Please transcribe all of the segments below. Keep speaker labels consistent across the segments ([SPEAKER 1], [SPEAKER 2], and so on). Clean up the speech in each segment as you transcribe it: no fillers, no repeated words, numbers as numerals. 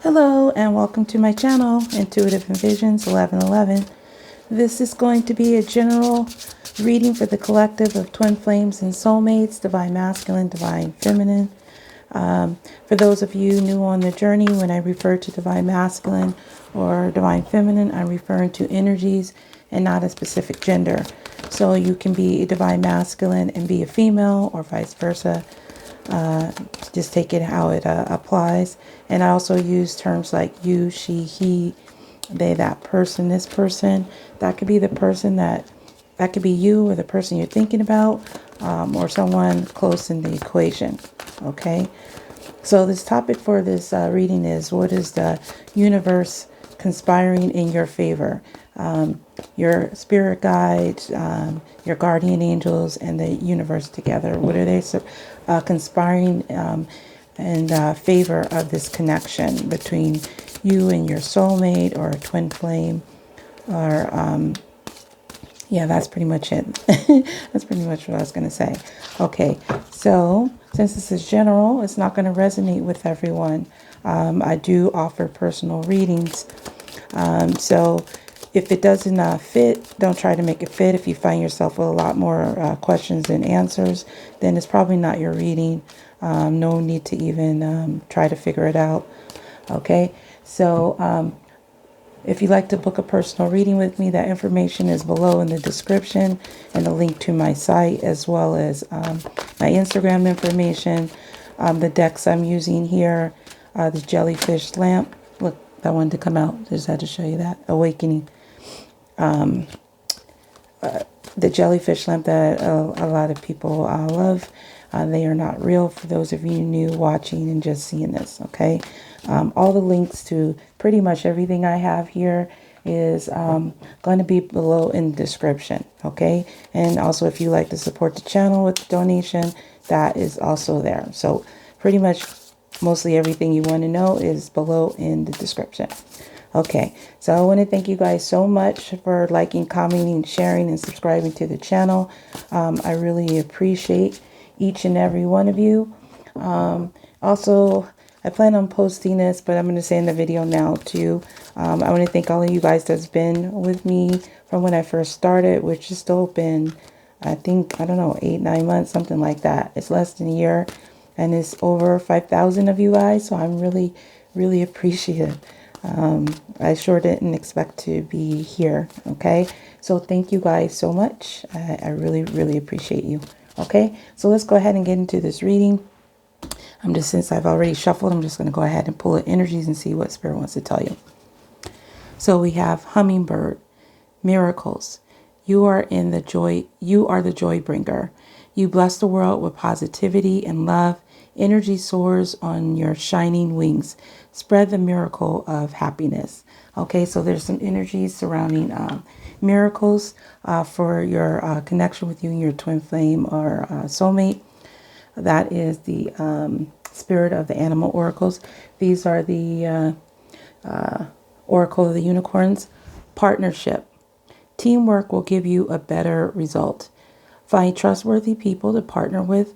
[SPEAKER 1] Hello and welcome to my channel, Intuitive Envisions 1111. This is going to be a general reading for the collective of twin flames and soulmates, divine masculine, divine feminine. For those of you new on the journey, when I refer to divine masculine or divine feminine, I'm referring to energies and not a specific gender. So you can be a divine masculine and be a female or vice versa. Just take it how it applies. And I also use terms like you, she, he, they, that person, this person. That could be the person that could be you or the person you're thinking about, or someone close in the equation. Okay. So this topic for this reading is, what is the universe conspiring in your favor? Your spirit guides, your guardian angels, and the universe together. What are they conspiring in favor of this connection between you and your soulmate or a twin flame? Or, yeah, that's pretty much it. That's pretty much what I was going to say. Okay, so since this is general, it's not going to resonate with everyone. I do offer personal readings. So if it doesn't fit, don't try to make it fit. If you find yourself with a lot more questions than answers, then it's probably not your reading. No need to even try to figure it out. Okay, so if you'd like to book a personal reading with me, that information is below in the description, and a link to my site, as well as my Instagram information, the decks I'm using here, the Jellyfish Lamp. Look, that wanted to come out. Just had to show you that. Awakening. The Jellyfish Lamp that a lot of people love. They are not real, for those of you new watching and just seeing this, okay? All the links to pretty much everything I have here is going to be below in the description, okay? And also, if you like to support the channel with the donation, that is also there. So pretty much mostly everything you want to know is below in the description. Okay, so I want to thank you guys so much for liking, commenting, sharing, and subscribing to the channel. I really appreciate each and every one of you. Also, I plan on posting this, but I'm going to say in the video now too. I want to thank all of you guys that's been with me from when I first started, which has still been, I think, I don't know, 8-9 months, something like that. It's less than a year, and it's over 5,000 of you guys, so I'm really, really appreciative. I sure didn't expect to be here. Okay, so thank you guys so much. I really, really appreciate you. Okay, so let's go ahead and get into this reading. Since I've already shuffled, I'm just going to go ahead and pull the energies and see what Spirit wants to tell you. So we have Hummingbird, miracles. You are the joy bringer. You bless the world with positivity and love. Energy soars on your shining wings. Spread the miracle of happiness. Okay, so there's some energies surrounding miracles for your connection with you and your twin flame or soulmate. That is the spirit of the animal oracles. These are the oracle of the unicorns. Partnership. Teamwork will give you a better result. Find trustworthy people to partner with.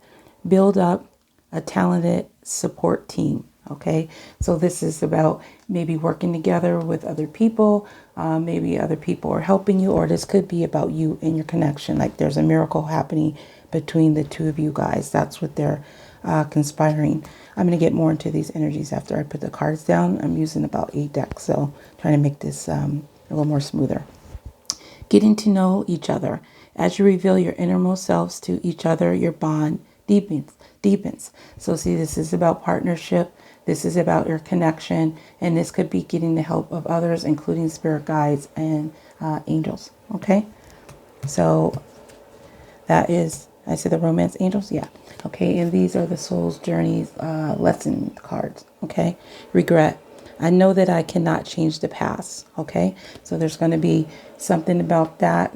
[SPEAKER 1] Build up a talented support team. Okay, so this is about maybe working together with other people. Maybe other people are helping you, or this could be about you and your connection. Like there's a miracle happening between the two of you guys. That's what they're conspiring. I'm going to get more into these energies after I put the cards down. I'm using about 8 decks, so trying to make this a little more smoother. Getting to know each other. As you reveal your innermost selves to each other, your bond deepens. So see, this is about partnership. This is about your connection, and this could be getting the help of others, including spirit guides and angels. Okay, so that is, I said the romance angels, yeah. Okay, and these are the soul's journeys lesson cards. Okay, regret. I know that I cannot change the past. Okay, so there's going to be something about that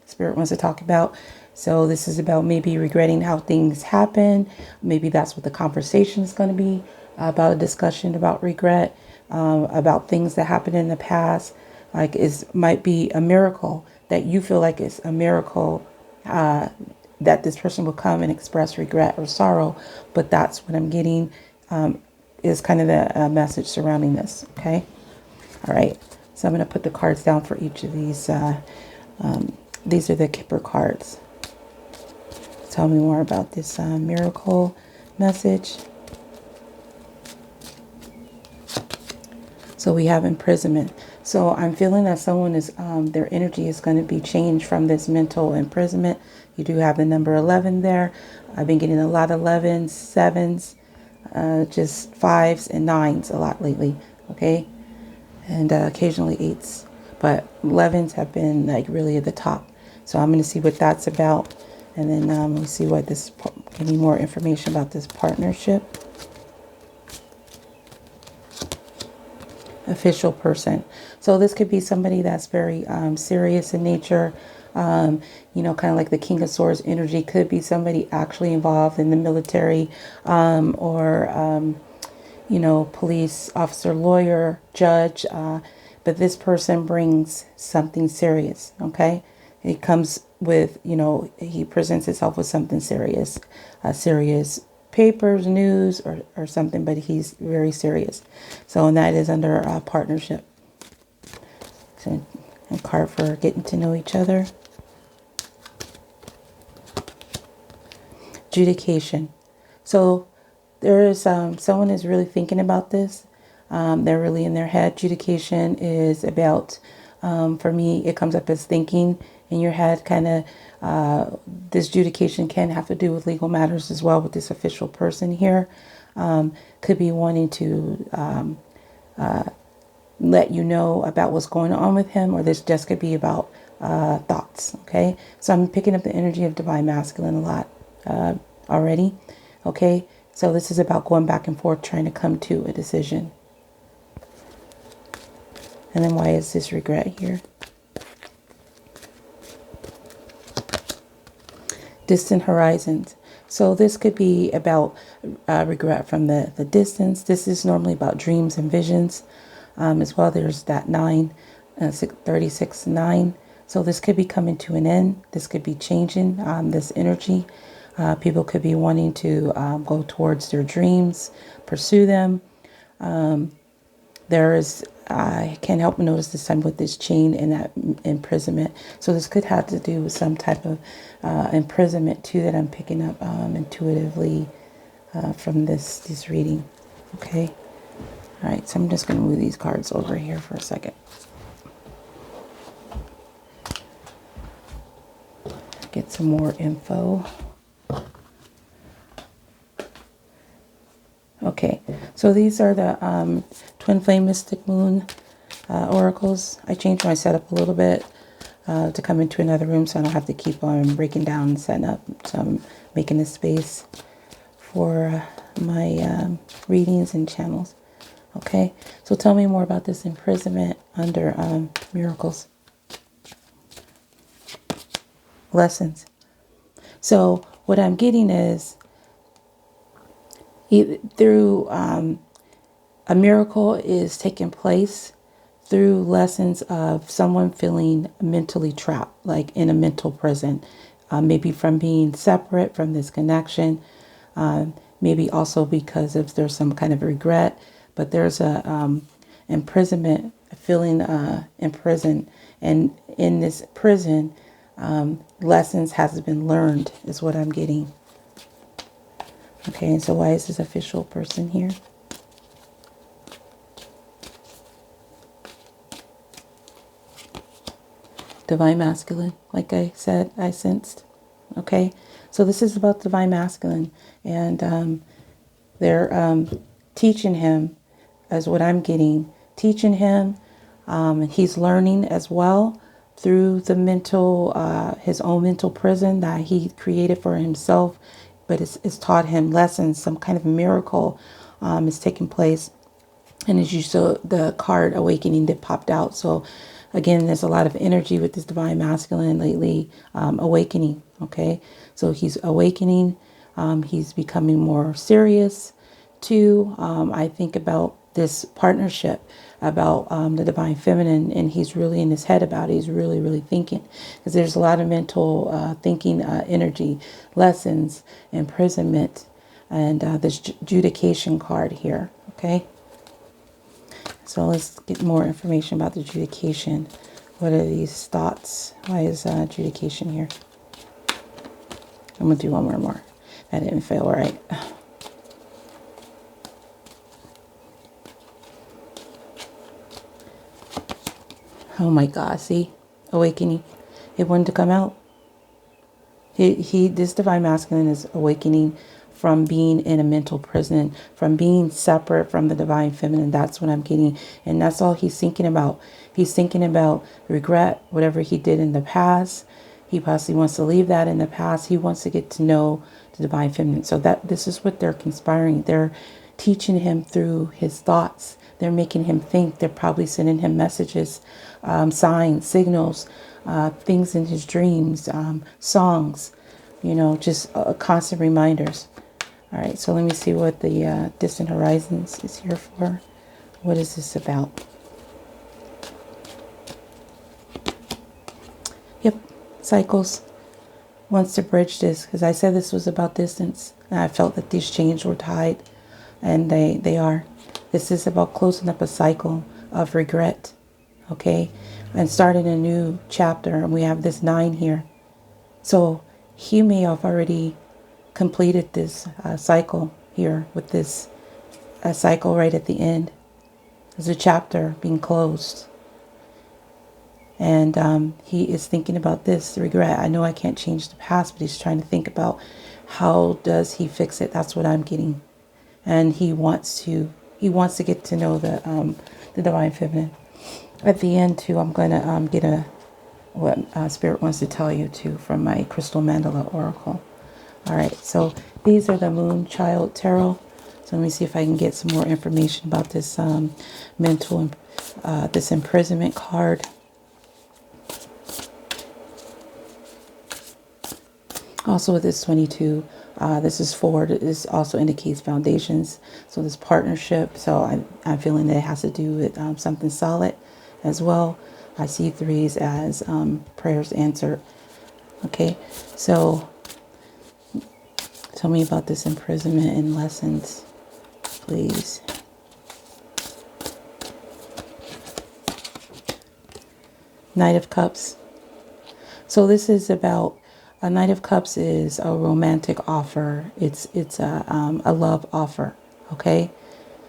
[SPEAKER 1] Spirit wants to talk about. So this is about maybe regretting how things happen. Maybe that's what the conversation is going to be about, a discussion about regret, about things that happened in the past. Like might be a miracle that you feel like it's a miracle that this person will come and express regret or sorrow. But that's what I'm getting. is kind of the message surrounding this. Okay. All right. So I'm going to put the cards down for each of these. These are the Kipper cards. Tell me more about this miracle message. So we have imprisonment. So I'm feeling that someone is, their energy is going to be changed from this mental imprisonment. You do have the number 11 there. I've been getting a lot of 11s, 7s, just 5s and 9s a lot lately. Okay. And occasionally 8s. But 11s have been like really at the top. So I'm going to see what that's about. And then we'll see what this, give me more information about this partnership. Official person. So this could be somebody that's very serious in nature. You know, kind of like the King of Swords energy. Could be somebody actually involved in the military, or you know, police officer, lawyer, judge. But this person brings something serious. Okay, it comes with, you know, he presents himself with something serious, serious papers, news, or something, but he's very serious. So, and that is under a partnership. So, a card for getting to know each other. Adjudication. So there is someone is really thinking about this. They're really in their head. Adjudication is about, for me, it comes up as thinking in your head, kind of. This adjudication can have to do with legal matters as well with this official person here. Could be wanting to let you know about what's going on with him, or this just could be about thoughts. Okay, so I'm picking up the energy of divine masculine a lot already. Okay, so this is about going back and forth, trying to come to a decision. And then why is this regret here? Distant horizons. So this could be about regret from the distance. This is normally about dreams and visions as well. There's that 9, 36, 9. So this could be coming to an end. This could be changing this energy. People could be wanting to go towards their dreams, pursue them. There is, I can't help but notice this time with this chain and that imprisonment. So this could have to do with some type of imprisonment too that I'm picking up intuitively from this reading. Okay. All right. So I'm just going to move these cards over here for a second. Get some more info. Okay, so these are the Twin Flame Mystic Moon oracles. I changed my setup a little bit to come into another room, so I don't have to keep on breaking down and setting up. So I'm making a space for my readings and channels. Okay, so tell me more about this imprisonment under miracles. Lessons. So what I'm getting is, through a miracle is taking place through lessons of someone feeling mentally trapped, like in a mental prison, maybe from being separate from this connection, maybe also because of there's some kind of regret, but there's a imprisonment, feeling imprisoned, and in this prison, lessons has been learned is what I'm getting. Okay, and so why is this official person here? Divine masculine, like I said, I sensed. Okay, so this is about divine masculine, and they're teaching him, as what I'm getting, teaching him, and he's learning as well through the mental, his own mental prison that he created for himself. But it's taught him lessons. Some kind of miracle is taking place. And as you saw, the card awakening that popped out. So again, there's a lot of energy with this divine masculine lately, awakening. Okay, so he's awakening. He's becoming more serious too. I think about this partnership, about the divine feminine, and he's really in his head about it. He's really, really thinking, because there's a lot of mental thinking energy, lessons, imprisonment, and this adjudication card here. Okay. So let's get more information about the adjudication. What are these thoughts? Why is adjudication here? I'm going to do one more. That didn't feel right. Oh my God, see? Awakening. It wanted to come out. This divine masculine is awakening from being in a mental prison, from being separate from the divine feminine. That's what I'm getting. And that's all he's thinking about. He's thinking about regret, whatever he did in the past. He possibly wants to leave that in the past. He wants to get to know the divine feminine. So this is what they're conspiring. They're teaching him through his thoughts. They're making him think. They're probably sending him messages, signs, signals, things in his dreams, songs, just constant reminders. All right, so let me see what the Distant Horizons is here for. What is this about? Yep, cycles. Wants to bridge this, because I said this was about distance. And I felt that these chains were tied, and they are. This is about closing up a cycle of regret, okay? And starting a new chapter, and we have this 9 here. So he may have already completed this cycle here with this cycle right at the end. There's a chapter being closed. And he is thinking about this regret. I know I can't change the past, but he's trying to think about how does he fix it. That's what I'm getting. And he wants to get to know the divine feminine. At the end too, I'm going to get what Spirit wants to tell you too from my Crystal Mandala Oracle. All right, so these are the Moonchild Tarot. So let me see if I can get some more information about this this imprisonment card. Also with this 22, this is forward. This also indicates foundations. So this partnership. So I'm feeling that it has to do with something solid as well. I see 3s as prayers answered. Okay, so tell me about this imprisonment and lessons, please. Knight of Cups. So this is about a Knight of Cups is a romantic offer. It's a love offer. Okay,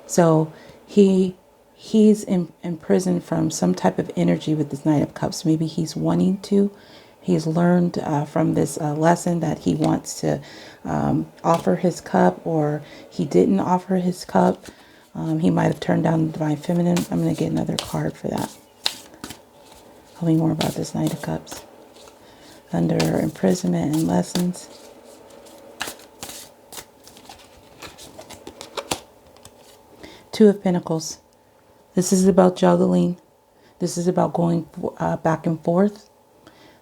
[SPEAKER 1] so he's imprisoned from some type of energy with this Knight of Cups. Maybe he's wanting to. He's learned from this lesson that he wants to offer his cup, or he didn't offer his cup. He might have turned down the divine feminine. I'm going to get another card for that. Tell me more about this Knight of Cups. Under imprisonment and lessons. Two of Pentacles. This is about juggling. This is about going back and forth,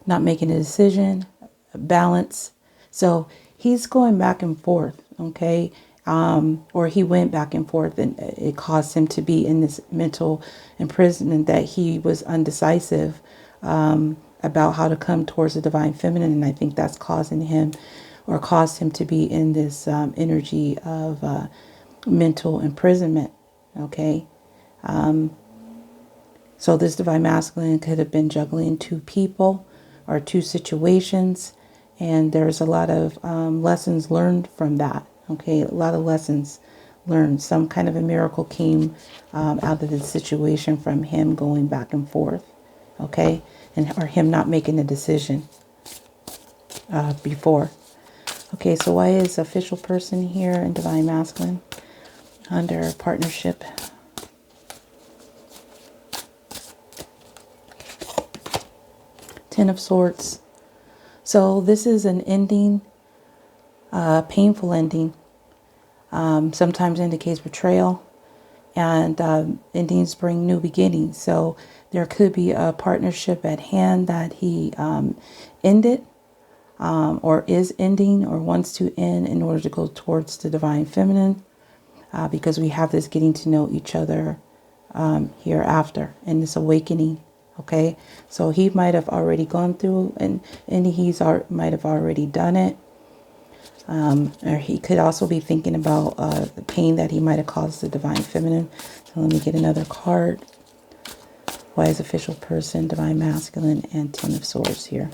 [SPEAKER 1] not making a decision, balance. So he's going back and forth, okay? Or he went back and forth, and it caused him to be in this mental imprisonment that he was undecisive about how to come towards the divine feminine. And I think that's causing him, or caused him to be in this energy of mental imprisonment, okay? So this divine masculine could have been juggling 2 people or 2 situations. And there's a lot of lessons learned from that, okay? A lot of lessons learned. Some kind of a miracle came out of the situation from him going back and forth, okay? Or him not making a decision before. Okay, so why is official person here in divine masculine under partnership? Ten of Swords. So this is an ending, painful ending. Sometimes indicates betrayal, and endings bring new beginnings. So there could be a partnership at hand that he ended, or is ending, or wants to end in order to go towards the divine feminine, because we have this getting to know each other hereafter, and this awakening. Okay, so he might have already gone through, and might have already done it. Or he could also be thinking about the pain that he might have caused the Divine Feminine. So let me get another card. Wise Official Person, Divine Masculine, and Ten of Swords here.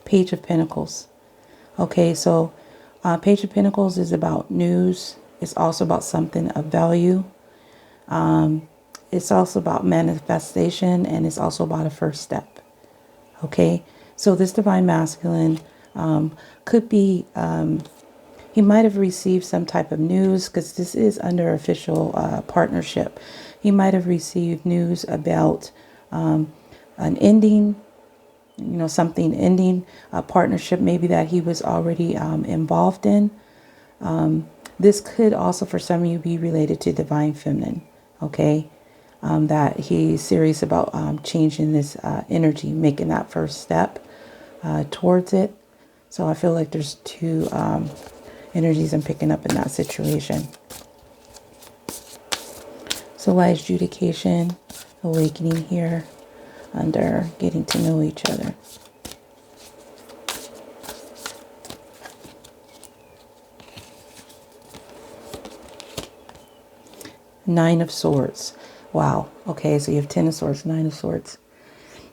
[SPEAKER 1] Page of Pentacles. Okay, so Page of Pentacles is about news. It's also about something of value. It's also about manifestation, and it's also about a first step. Okay, so this Divine Masculine could be, he might have received some type of news, because this is under official partnership. He might have received news about an ending, you know, something ending, a partnership maybe that he was already involved in. This could also, for some of you, be related to Divine Feminine, okay? That he's serious about changing this energy, making that first step towards it. So I feel like there's two energies I'm picking up in that situation. So wise adjudication, awakening here under getting to know each other. Nine of Swords. Wow. Okay, so you have Ten of Swords, Nine of Swords.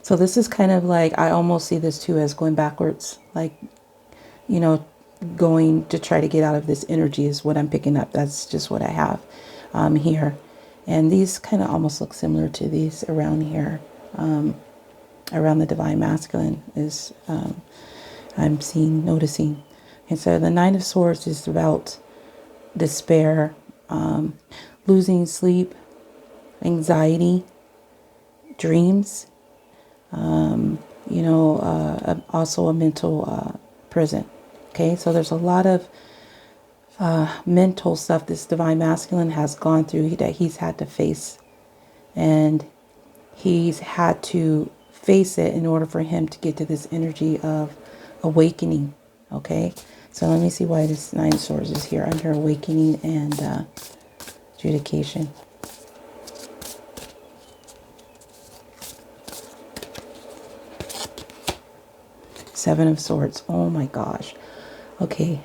[SPEAKER 1] So this is kind of like, I almost see this too as going backwards. Like, you know, going to try to get out of this energy is what I'm picking up. That's just what I have here. And these kind of almost look similar to these around here. Around the Divine Masculine is, I'm seeing, noticing. And so the Nine of Swords is about despair, losing sleep, anxiety, dreams, you know, also a mental prison. Okay, so there's a lot of mental stuff this Divine Masculine has gone through that he's had to face. And he's had to face it in order for him to get to this energy of awakening. Okay, so let me see why this Nine of Swords is here under awakening and adjudication. Seven of Swords. Oh my gosh. Okay.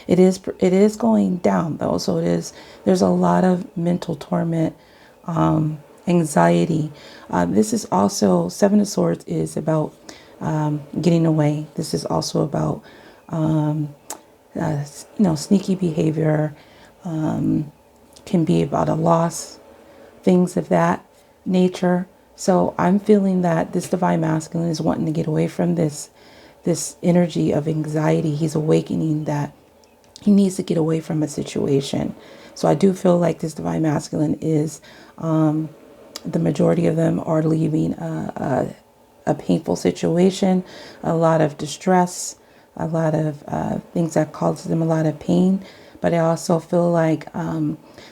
[SPEAKER 1] It is going down though. So there's a lot of mental torment, anxiety. This is also, Seven of Swords is about getting away. This is also about you know, sneaky behavior, can be about a loss, things of that nature. So I'm feeling that this Divine Masculine is wanting to get away from this energy of anxiety. He's awakening that he needs to get away from a situation. So I do feel like this Divine Masculine is, the majority of them are leaving a painful situation, a lot of distress, a lot of things that causes them a lot of pain. But I also feel like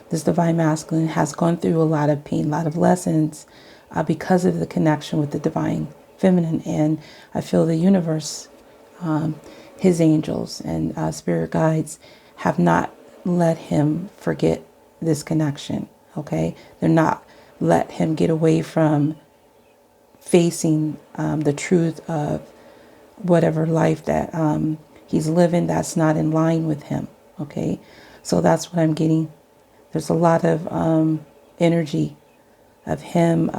[SPEAKER 1] this Divine Masculine has gone through a lot of pain, a lot of lessons because of the connection with the Divine Feminine. And I feel the universe, his angels and spirit guides have not let him forget this connection. Okay, they're not let him get away from facing the truth of whatever life that he's living that's not in line with him. Okay, so that's what I'm getting. There's a lot of energy of him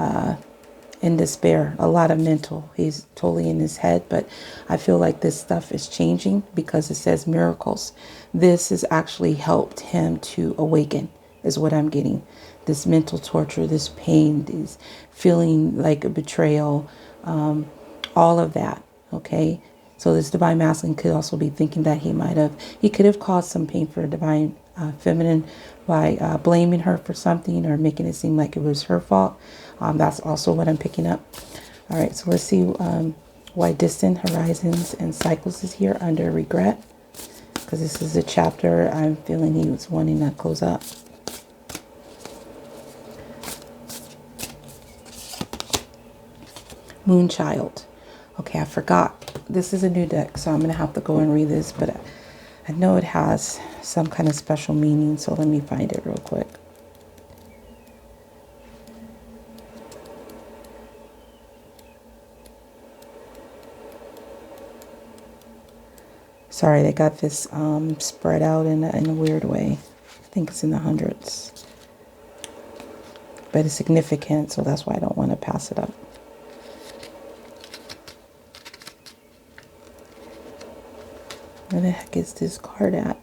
[SPEAKER 1] in despair, a lot of mental. He's totally in his head, but I feel like this stuff is changing because it says miracles. This has actually helped him to awaken, is what I'm getting. This mental torture, this pain, this feeling like a betrayal, all of that. Okay, so this Divine Masculine could also be thinking that he could have caused some pain for a Divine Feminine by blaming her for something or making it seem like it was her fault. That's also what I'm picking up. All right, so let's see why Distant Horizons and Cycles is here under regret, because this is a chapter I'm feeling he was wanting to close up. Moonchild. Okay, I forgot. This is a new deck, so I'm going to have to go and read this, but I know it has some kind of special meaning, so let me find it real quick. Sorry, they got this spread out in a weird way. I think it's in the hundreds. But it's significant, so that's why I don't want to pass it up. Where the heck is this card at?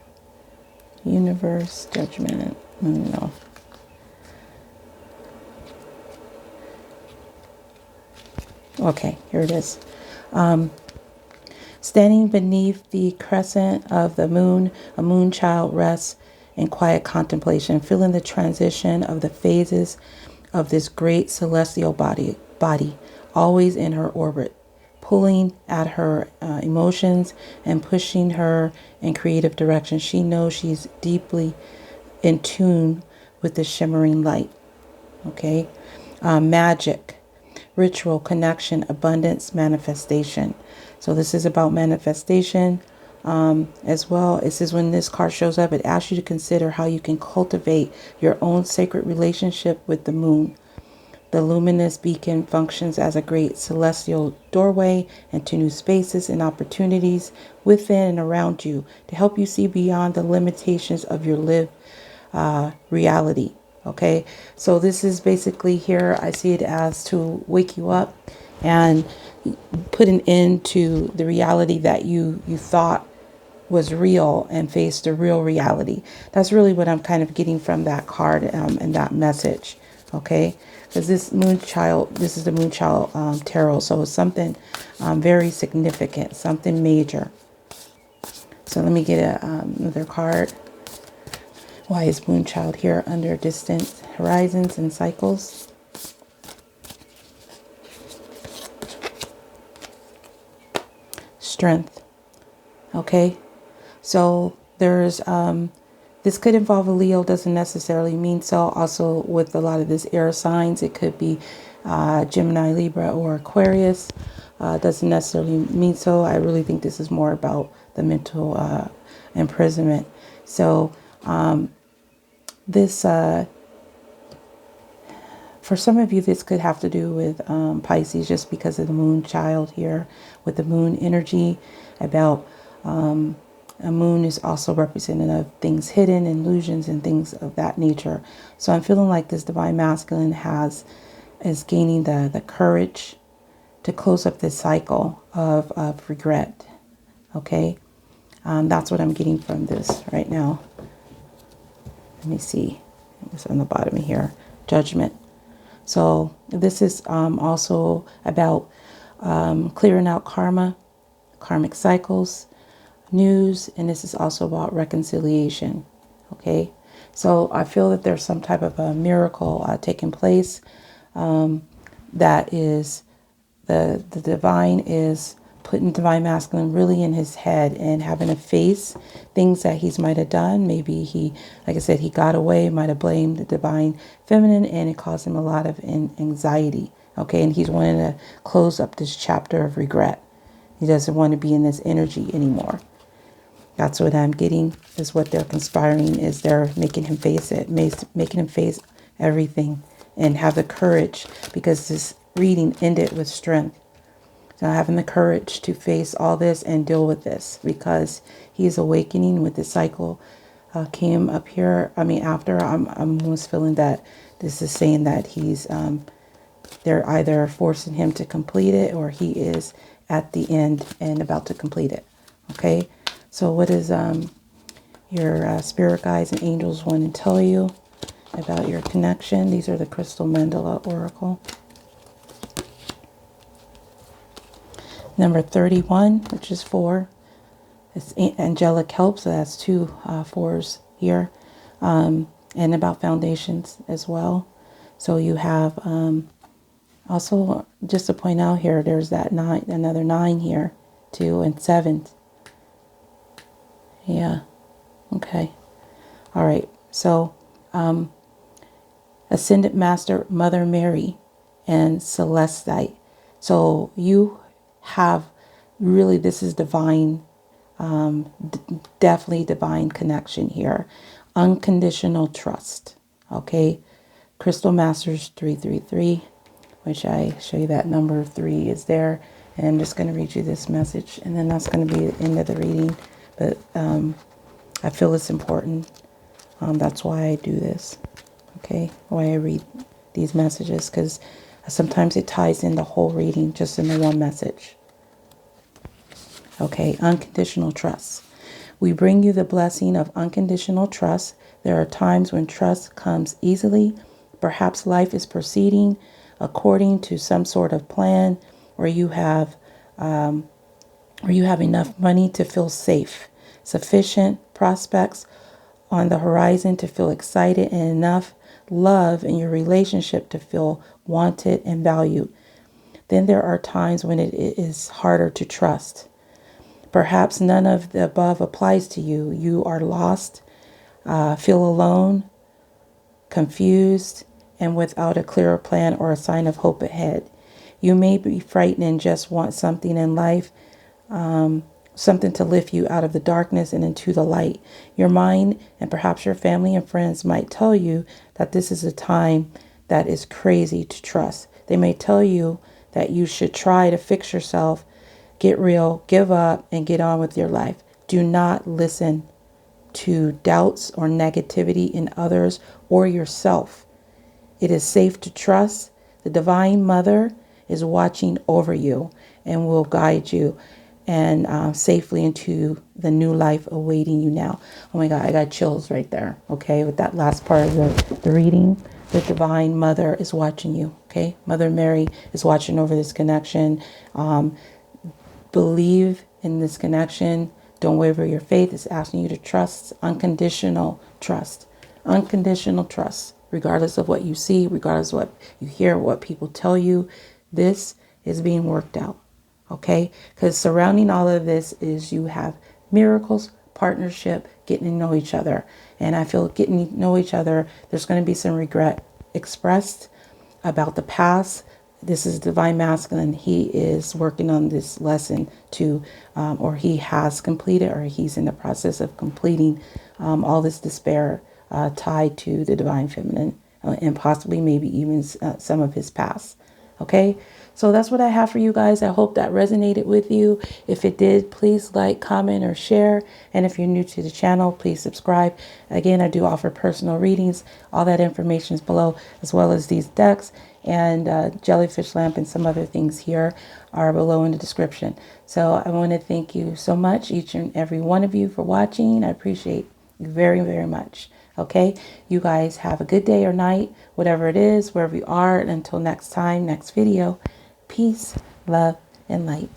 [SPEAKER 1] Universe, Judgment. No. Okay, here it is. Standing beneath the crescent of the moon, a moonchild rests in quiet contemplation, feeling the transition of the phases of this great celestial body, always in her orbit, pulling at her emotions and pushing her in creative direction. She knows she's deeply in tune with the shimmering light. Okay, magic, ritual, connection, abundance, manifestation. So this is about manifestation as well. It says when this card shows up, it asks you to consider how you can cultivate your own sacred relationship with the moon. The luminous beacon functions as a great celestial doorway into new spaces and opportunities within and around you to help you see beyond the limitations of your lived reality. Okay, so this is basically here, I see it as to wake you up and put an end to the reality that you thought was real and face the real reality. That's really what I'm kind of getting from that card and that message. Okay, because this Moonchild, this is the Moonchild Tarot, so it's something very significant, something major. So let me get another card. Why is Moonchild here under distant horizons and cycles? Strength. Okay, so there's this could involve a Leo, doesn't necessarily mean so. Also with a lot of this air signs, it could be Gemini, Libra, or Aquarius. Doesn't necessarily mean so. I really think this is more about the mental imprisonment. So this for some of you, this could have to do with Pisces, just because of the Moonchild here with the moon energy. About a moon is also representative of things hidden, illusions, and things of that nature. So I'm feeling like this divine masculine is gaining the courage to close up this cycle of regret. Okay, that's what I'm getting from this right now. Let me see. It's on the bottom here. Judgment. So this is also about clearing out karmic cycles, news, and this is also about reconciliation. Okay, so I feel that there's some type of a miracle taking place. That is the divine is putting divine masculine really in his head and having to face things that he's might have done. Maybe he, like I said, he got away, might have blamed the divine feminine, and it caused him a lot of anxiety. Okay, and he's wanting to close up this chapter of regret. He doesn't want to be in this energy anymore. That's what I'm getting, is what they're conspiring, is they're making him face it, making him face everything and have the courage, because this reading ended with strength. So having the courage to face all this and deal with this, because he's awakening with the cycle came up here. I mean, after I'm almost feeling that this is saying that he's they're either forcing him to complete it, or he is at the end and about to complete it. Okay, so what is your spirit guides and angels want to tell you about your connection? These are the Crystal Mandala Oracle. Number 31, which is 4. It's angelic help, so that's 2 4s here. And about foundations as well. So you have also, just to point out here, there's that 9, another 9 here too, and 7. Yeah. Okay. All right. So Ascended Master Mother Mary and Celestite. So you have really, this is divine, definitely divine connection here. Unconditional trust. Okay. Crystal Masters 333, which I show you that number 3 is there. And I'm just going to read you this message, and then that's going to be the end of the reading but I feel it's important. That's why I do this. Okay, why I read these messages, because sometimes it ties in the whole reading just in the one message. Okay, unconditional trust. We bring you the blessing of unconditional trust. There are times when trust comes easily. Perhaps life is proceeding according to some sort of plan, or you have enough money to feel safe, sufficient prospects on the horizon to feel excited, and enough love in your relationship to feel wanted and valued. Then there are times when it is harder to trust. Perhaps none of the above applies to you. You are lost, feel alone, confused, and without a clearer plan or a sign of hope ahead. You may be frightened and just want something in life, something to lift you out of the darkness and into the light. Your mind and perhaps your family and friends might tell you that this is a time that is crazy to trust. They may tell you that you should try to fix yourself, get real, give up, and get on with your life. Do not listen to doubts or negativity in others or yourself. It is safe to trust. The Divine Mother is watching over you and will guide you and safely into the new life awaiting you now. Oh my God, I got chills right there. Okay, with that last part of the reading. The Divine Mother is watching you. Okay, Mother Mary is watching over this connection. Believe in this connection. Don't waver your faith. It's asking you to trust. Unconditional trust. Unconditional trust. Regardless of what you see, regardless of what you hear, what people tell you, this is being worked out. Okay? Because surrounding all of this is you have miracles, partnership, getting to know each other. And I feel getting to know each other, there's going to be some regret expressed about the past. This is Divine Masculine. He is working on this lesson to, or he has completed, or he's in the process of completing all this despair tied to the Divine Feminine, and possibly maybe even some of his past. Okay, so that's what I have for you guys. I hope that resonated with you. If it did, please like, comment, or share. And if you're new to the channel, please subscribe. Again, I do offer personal readings. All that information is below, as well as these decks and Jellyfish Lamp and some other things here are below in the description. So I want to thank you so much, each and every one of you, for watching. I appreciate you very, very much. Okay, you guys have a good day or night, whatever it is, wherever you are. And until next time, next video, peace, love, and light.